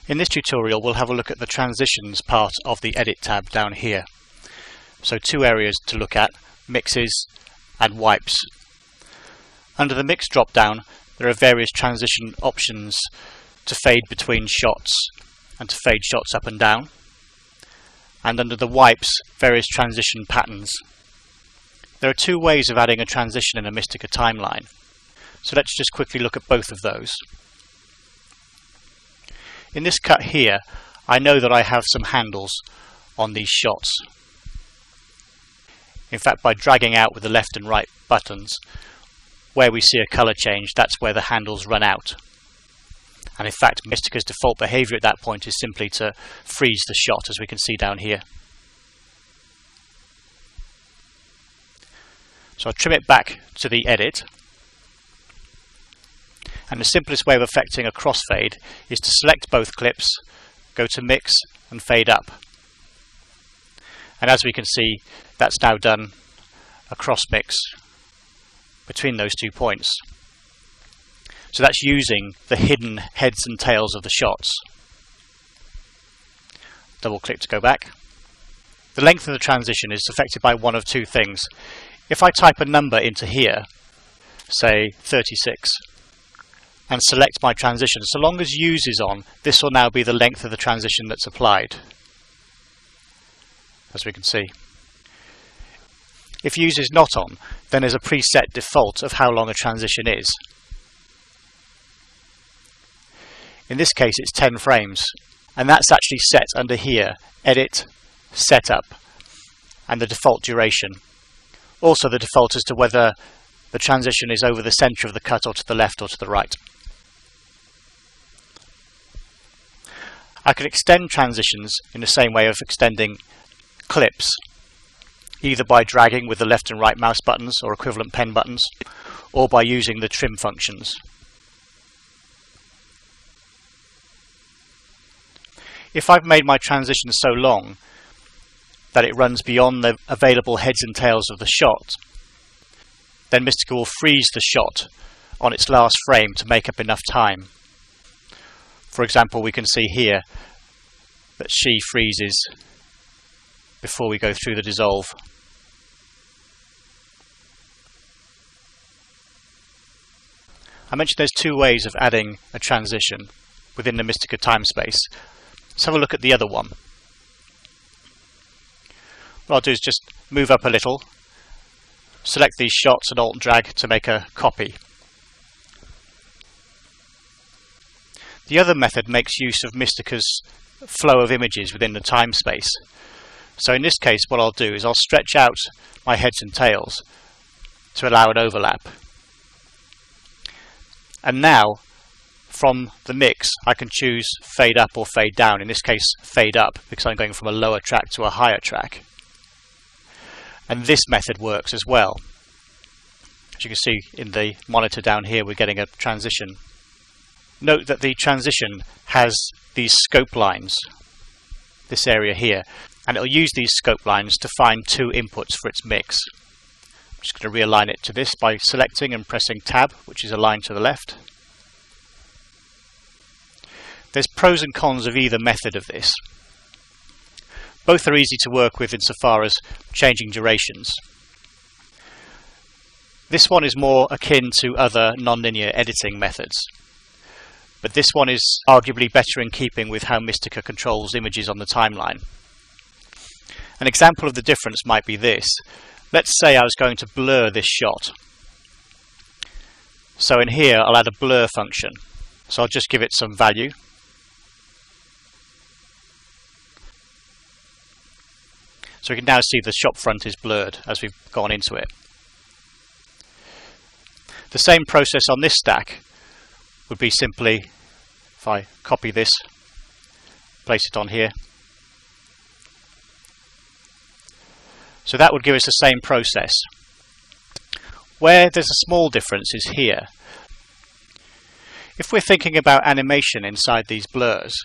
In this tutorial we'll have a look at the transitions part of the Edit tab down here. So two areas to look at, mixes and wipes. Under the mix drop down there are various transition options to fade between shots and to fade shots up and down. And under the wipes, various transition patterns. There are two ways of adding a transition in a Mistika timeline. So let's just quickly look at both of those. In this cut here, I know that I have some handles on these shots. In fact, by dragging out with the left and right buttons, where we see a colour change, that's where the handles run out. And in fact, Mistika's default behaviour at that point is simply to freeze the shot, as we can see down here. So I'll trim it back to the edit. And the simplest way of affecting a crossfade is to select both clips, go to mix and fade up. And as we can see, that's now done a cross mix between those 2 points. So that's using the hidden heads and tails of the shots. Double click to go back. The length of the transition is affected by one of two things. If I type a number into here, say 36, and select my transition, so long as use is on, this will now be the length of the transition that's applied, as we can see. If use is not on, then there's a preset default of how long a transition is. In this case it's 10 frames, and that's actually set under here, Edit, Setup, and the default duration. Also the default as to whether the transition is over the centre of the cut or to the left or to the right. I can extend transitions in the same way of extending clips, either by dragging with the left and right mouse buttons or equivalent pen buttons, or by using the trim functions. If I've made my transition so long that it runs beyond the available heads and tails of the shot, then Mistika will freeze the shot on its last frame to make up enough time. For example, we can see here that she freezes before we go through the dissolve. I mentioned there's two ways of adding a transition within the Mistika timespace. Let's have a look at the other one. What I'll do is just move up a little, select these shots and Alt drag to make a copy. The other method makes use of Mistika's flow of images within the time space. So in this case what I'll do is I'll stretch out my heads and tails to allow an overlap. And now from the mix I can choose fade up or fade down. In this case fade up, because I'm going from a lower track to a higher track. And this method works as well. As you can see in the monitor down here, we're getting a transition. Note that the transition has these scope lines, this area here, and it'll use these scope lines to find two inputs for its mix. I'm just going to realign it to this by selecting and pressing Tab, which is aligned to the left. There's pros and cons of either method of this. Both are easy to work with insofar as changing durations. This one is more akin to other nonlinear editing methods, but this one is arguably better in keeping with how Mistika controls images on the timeline. An example of the difference might be this. Let's say I was going to blur this shot. So in here I'll add a blur function. So I'll just give it some value. So we can now see the shop front is blurred as we've gone into it. The same process on this stack would be simply, if I copy this, place it on here. So that would give us the same process. Where there's a small difference is here. If we're thinking about animation inside these blurs,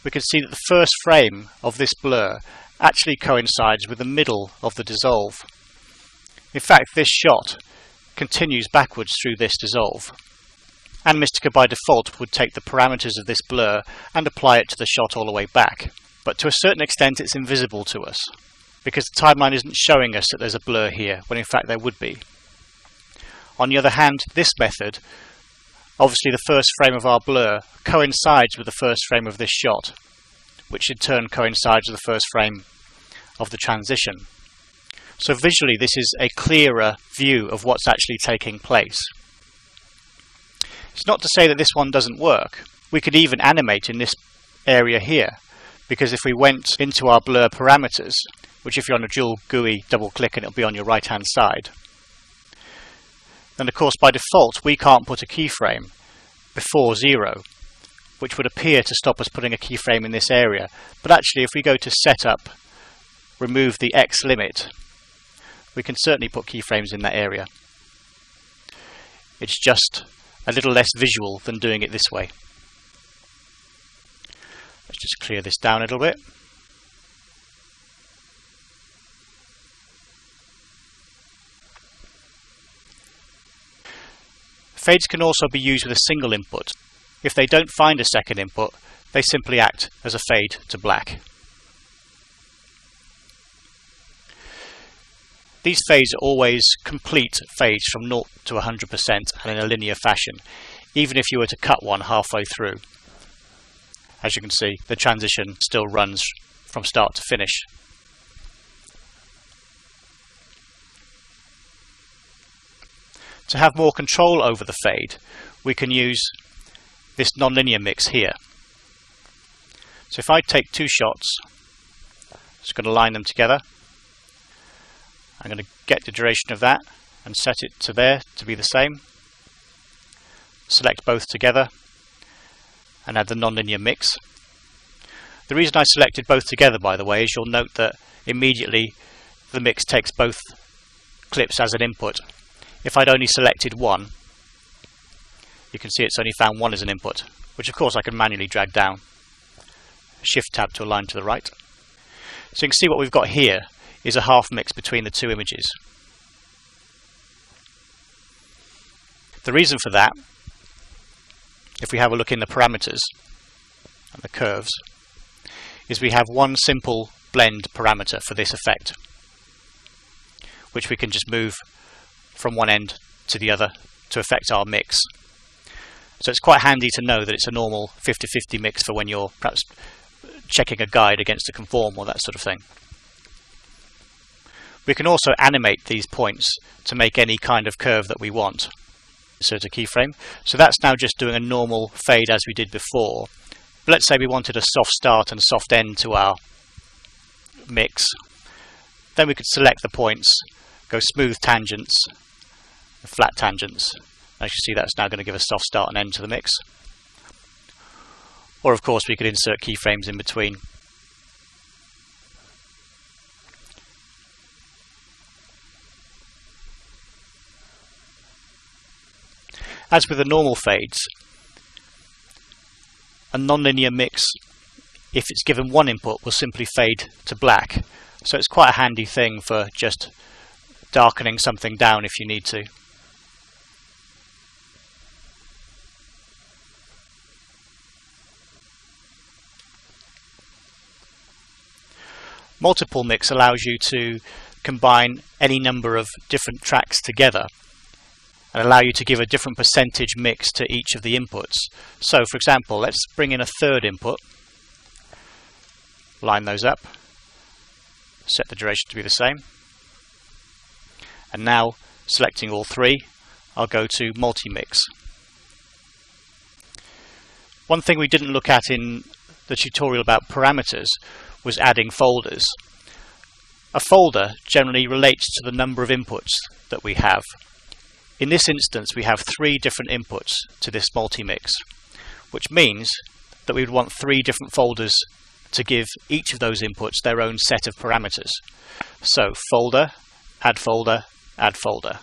we can see that the first frame of this blur actually coincides with the middle of the dissolve. In fact, this shot continues backwards through this dissolve. and Mistika by default would take the parameters of this blur and apply it to the shot all the way back. But to a certain extent it's invisible to us, because the timeline isn't showing us that there's a blur here, when in fact there would be. On the other hand, this method, obviously the first frame of our blur coincides with the first frame of this shot, which in turn coincides with the first frame of the transition. So visually this is a clearer view of what's actually taking place. It's not to say that this one doesn't work. We could even animate in this area here, because if we went into our blur parameters, which if you're on a dual GUI, double click and it'll be on your right hand side, then of course by default we can't put a keyframe before 0, which would appear to stop us putting a keyframe in this area. But actually if we go to setup, remove the X limit, we can certainly put keyframes in that area. It's just a little less visual than doing it this way. Let's just clear this down a little bit. Fades can also be used with a single input. If they don't find a second input, they simply act as a fade to black. These fades are always complete fades from 0 to 100% and in a linear fashion, even if you were to cut one halfway through. As you can see, the transition still runs from start to finish. To have more control over the fade, we can use this nonlinear mix here. So if I take two shots, just going to line them together. I'm going to get the duration of that and set it to there to be the same. Select both together and add the nonlinear mix. The reason I selected both together, by the way, is you'll note that immediately the mix takes both clips as an input. If I'd only selected one, you can see it's only found one as an input, which of course I can manually drag down. Shift tab to align to the right. So you can see what we've got here is a half mix between the two images. The reason for that, if we have a look in the parameters and the curves, is we have one simple blend parameter for this effect, which we can just move from one end to the other to affect our mix. So it's quite handy to know that it's a normal 50-50 mix for when you're perhaps checking a guide against a conform or that sort of thing. We can also animate these points to make any kind of curve that we want. Insert a keyframe. So that's now just doing a normal fade as we did before. But let's say we wanted a soft start and soft end to our mix. Then we could select the points, go smooth tangents, flat tangents. As you see, that's now going to give a soft start and end to the mix. Or of course we could insert keyframes in between. As with the normal fades, a nonlinear mix, if it's given one input, will simply fade to black. So it's quite a handy thing for just darkening something down if you need to. Multiple mix allows you to combine any number of different tracks together and allow you to give a different percentage mix to each of the inputs. So for example, let's bring in a third input, line those up, set the duration to be the same, and now selecting all three, I'll go to multi-mix. One thing we didn't look at in the tutorial about parameters was adding folders. A folder generally relates to the number of inputs that we have. In this instance we have 3 different inputs to this multi-mix, which means that we would want 3 different folders to give each of those inputs their own set of parameters. So folder, add folder, add folder.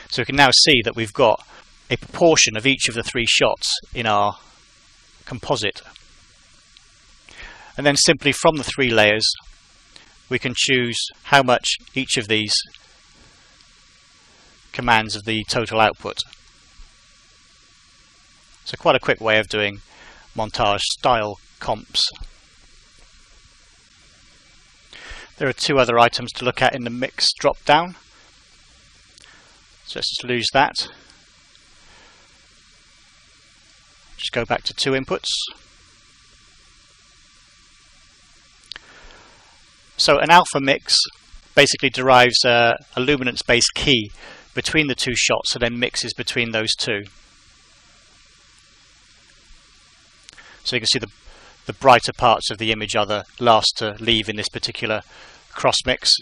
So we can now see that we've got a proportion of each of the 3 shots in our composite. And then simply from the 3 layers we can choose how much each of these commands of the total output. So quite a quick way of doing montage style comps. There are two other items to look at in the mix drop down. So let's just lose that. Just go back to two inputs. So an alpha mix basically derives a luminance-based key between the two shots and then mixes between those two. So you can see the brighter parts of the image are the last to leave in this particular cross mix.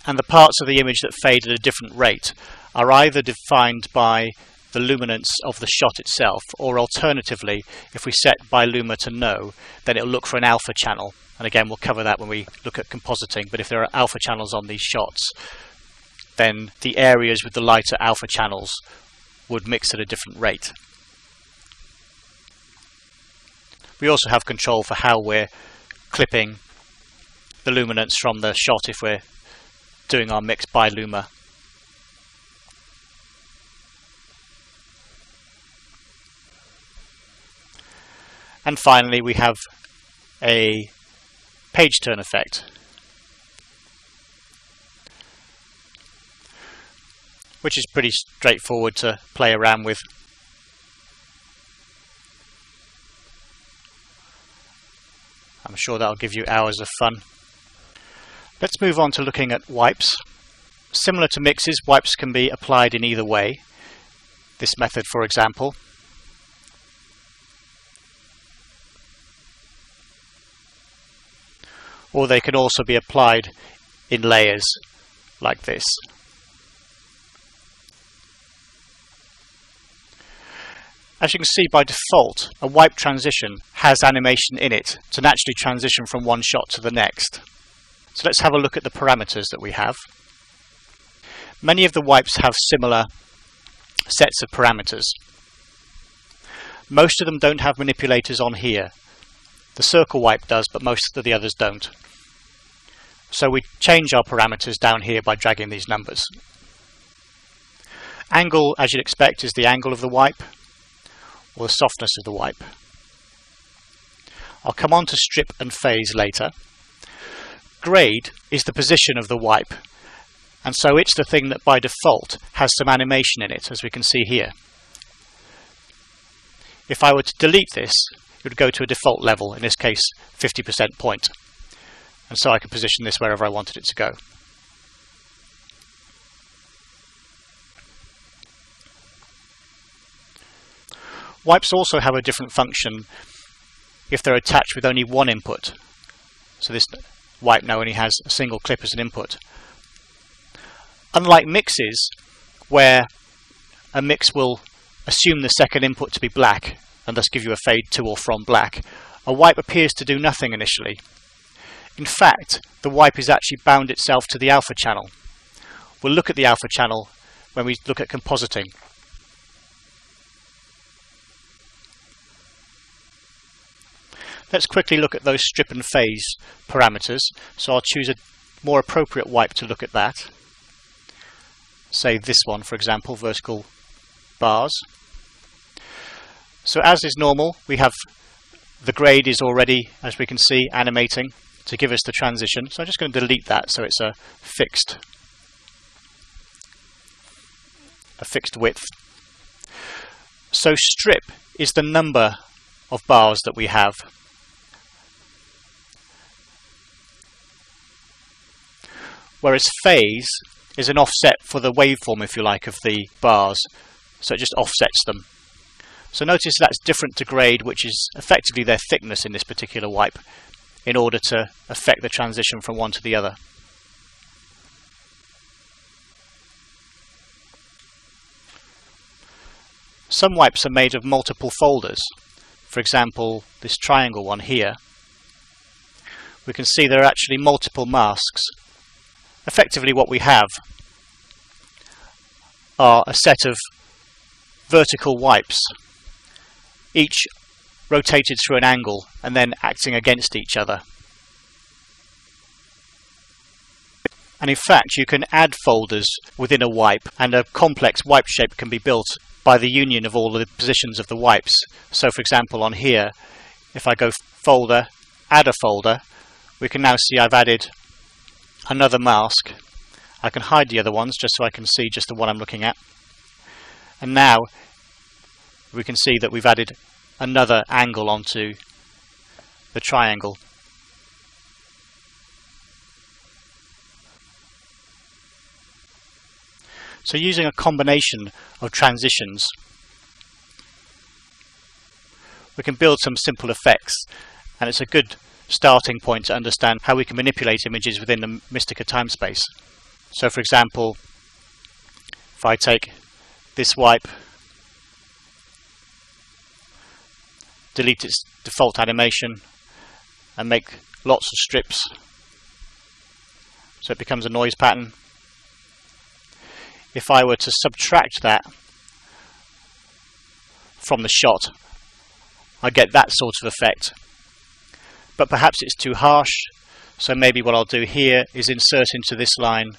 And the parts of the image that fade at a different rate are either defined by the luminance of the shot itself, or alternatively, if we set by luma to no, then it'll look for an alpha channel. And again, we'll cover that when we look at compositing, but if there are alpha channels on these shots, then the areas with the lighter alpha channels would mix at a different rate. We also have control for how we're clipping the luminance from the shot if we're doing our mix by luma. And finally, we have a page turn effect, which is pretty straightforward to play around with. I'm sure that'll give you hours of fun. Let's move on to looking at wipes. Similar to mixes, wipes can be applied in either way. This method, for example. Or they can also be applied in layers like this. As you can see, by default, a wipe transition has animation in it to naturally transition from one shot to the next. So let's have a look at the parameters that we have. Many of the wipes have similar sets of parameters. Most of them don't have manipulators on here. The circle wipe does, but most of the others don't. So we change our parameters down here by dragging these numbers. Angle, as you'd expect, is the angle of the wipe, or the softness of the wipe. I'll come on to strip and phase later. Grade is the position of the wipe, and so it's the thing that by default has some animation in it, as we can see here. If I were to delete this, it would go to a default level, in this case 50% point, and so I can position this wherever I wanted it to go. Wipes also have a different function if they're attached with only one input. So this wipe now only has a single clip as an input. Unlike mixes, where a mix will assume the second input to be black and thus give you a fade to or from black, a wipe appears to do nothing initially. In fact, the wipe is actually bound itself to the alpha channel. We'll look at the alpha channel when we look at compositing. Let's quickly look at those strip and phase parameters. So I'll choose a more appropriate wipe to look at that. Say this one, for example, vertical bars. So as is normal, we have the grade is already, as we can see, animating to give us the transition. So I'm just going to delete that so it's a fixed width. So strip is the number of bars that we have. Whereas phase is an offset for the waveform, if you like, of the bars. So it just offsets them. So notice that's different to grade, which is effectively their thickness in this particular wipe, in order to affect the transition from one to the other. Some wipes are made of multiple folders. For example, this triangle one here. We can see there are actually multiple masks. Effectively what we have are a set of vertical wipes, each rotated through an angle and then acting against each other. And in fact, you can add folders within a wipe, and a complex wipe shape can be built by the union of all the positions of the wipes. So for example, on here, if I go folder, add a folder, we can now see I've added another mask. I can hide the other ones just so I can see just the one I'm looking at. And now we can see that we've added another angle onto the triangle. So using a combination of transitions, we can build some simple effects, and it's a good starting point to understand how we can manipulate images within the Mistika timespace. So for example, if I take this wipe, delete its default animation, and make lots of strips so it becomes a noise pattern. If I were to subtract that from the shot, I get that sort of effect. But perhaps it's too harsh, so maybe what I'll do here is insert into this line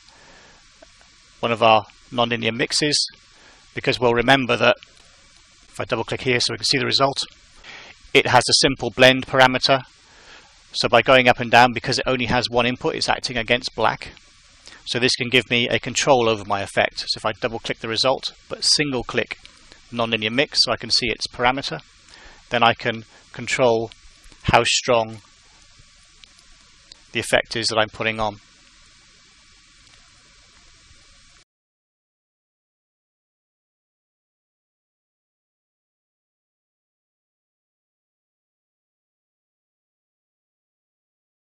one of our nonlinear mixes, because we'll remember that if I double click here so we can see the result, it has a simple blend parameter. So by going up and down, because it only has one input, it's acting against black. So this can give me a control over my effect. So if I double click the result, but single click nonlinear mix so I can see its parameter, then I can control how strong the effect is that I'm putting on.